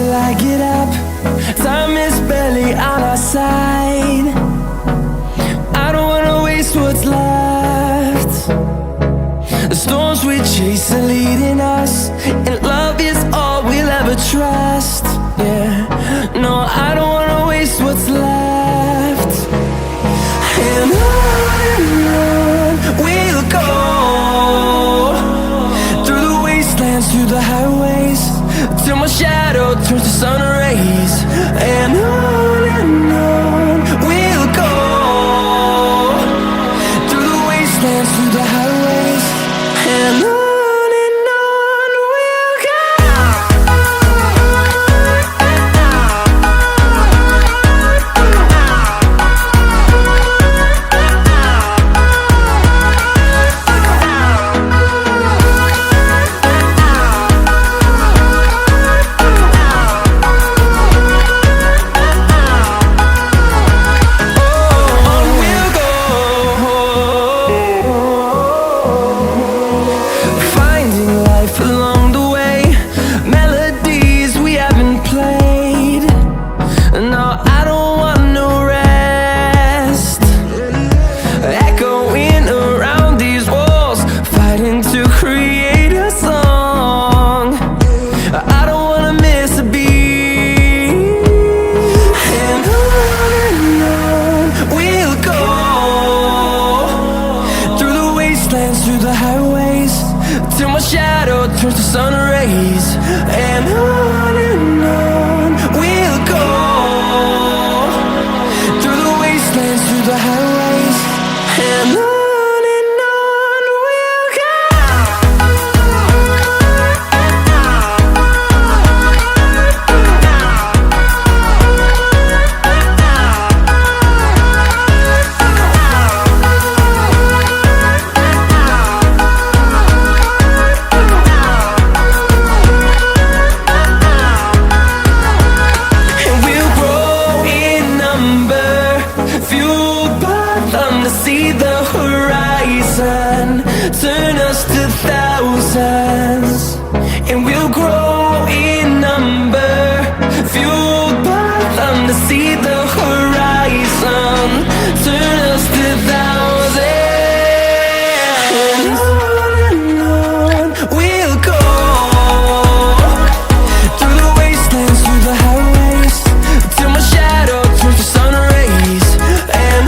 till I get up. Time is barely on our side. I don't wanna waste what's left. The storms we chase are leading us, and love is all we'll ever trust. Yeah, no, I don't wanna waste what's left. And on we'll go, through the wastelands, through the highways, till my shadow turns to sun rays. And on we'll go, through the wastelands, through the highways, and on we'll go. Through the highways, till my shadow turns to sun rays. And on we'll go, through the wastelands, through the highways, and on we'll go. See the horizon turn us to thousands, and we'll grow in number, fueled by them to see the horizon turn us to thousands. And on we'll go, through the wastelands, through the highways, till my shadow turns to sun rays. And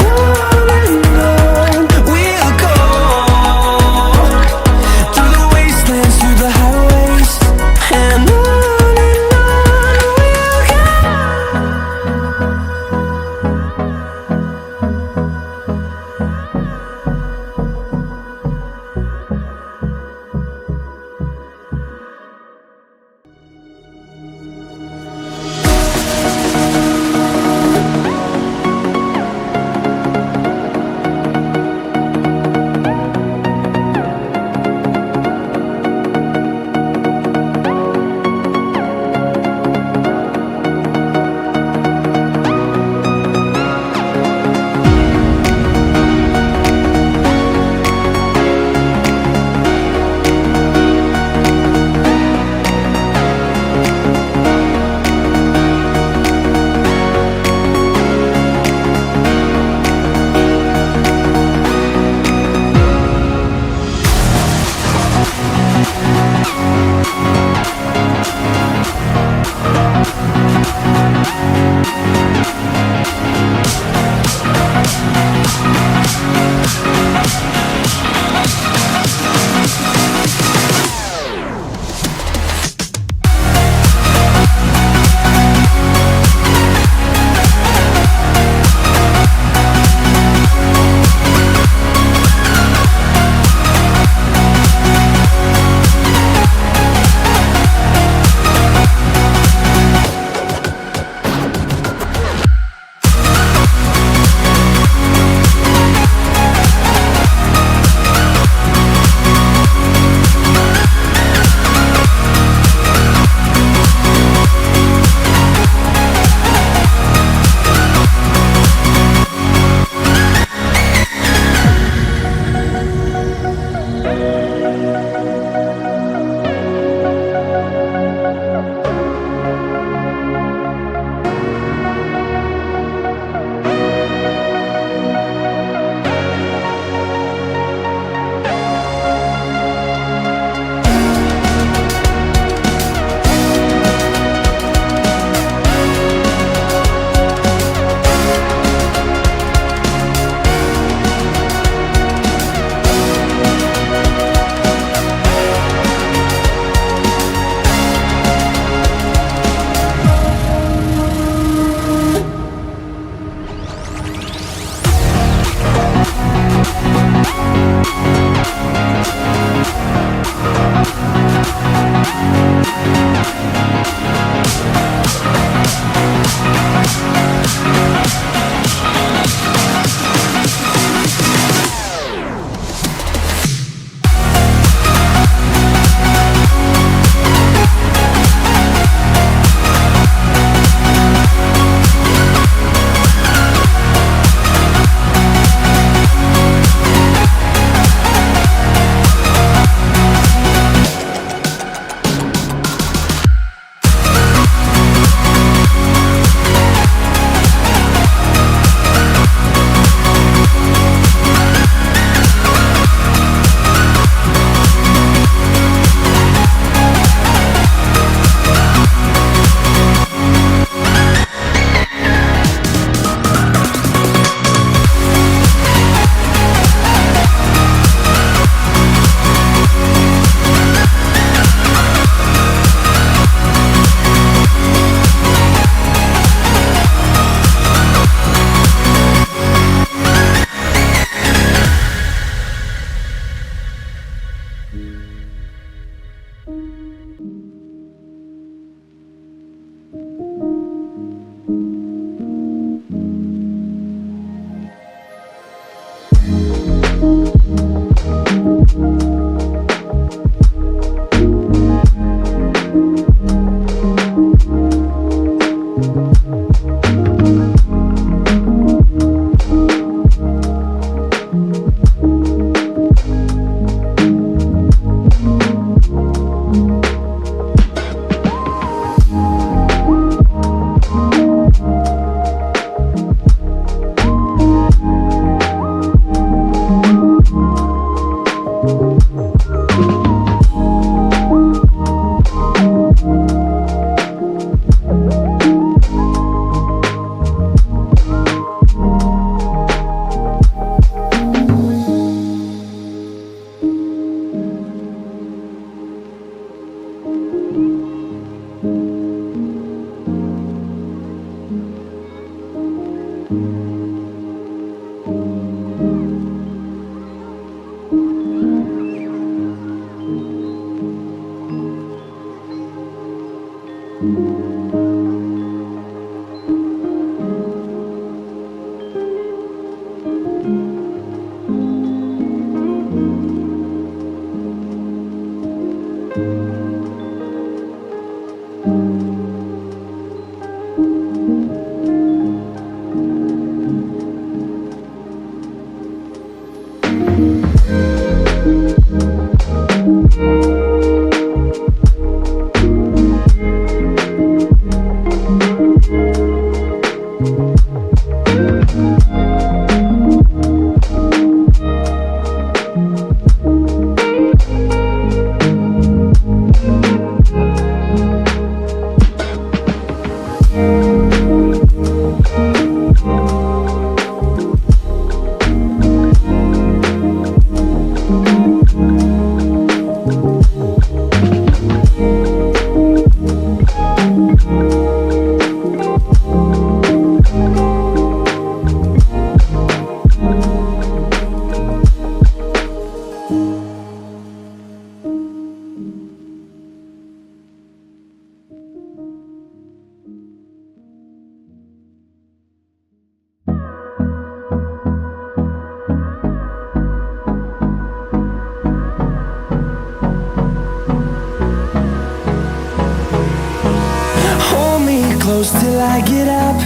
Close till I get up.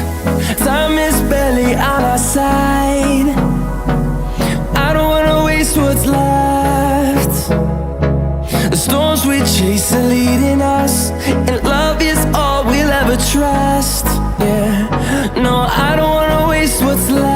Time is barely on our side. I don't wanna waste what's left. The storms we chase are leading us, and love is all we'll ever trust. Yeah, no, I don't wanna waste what's left.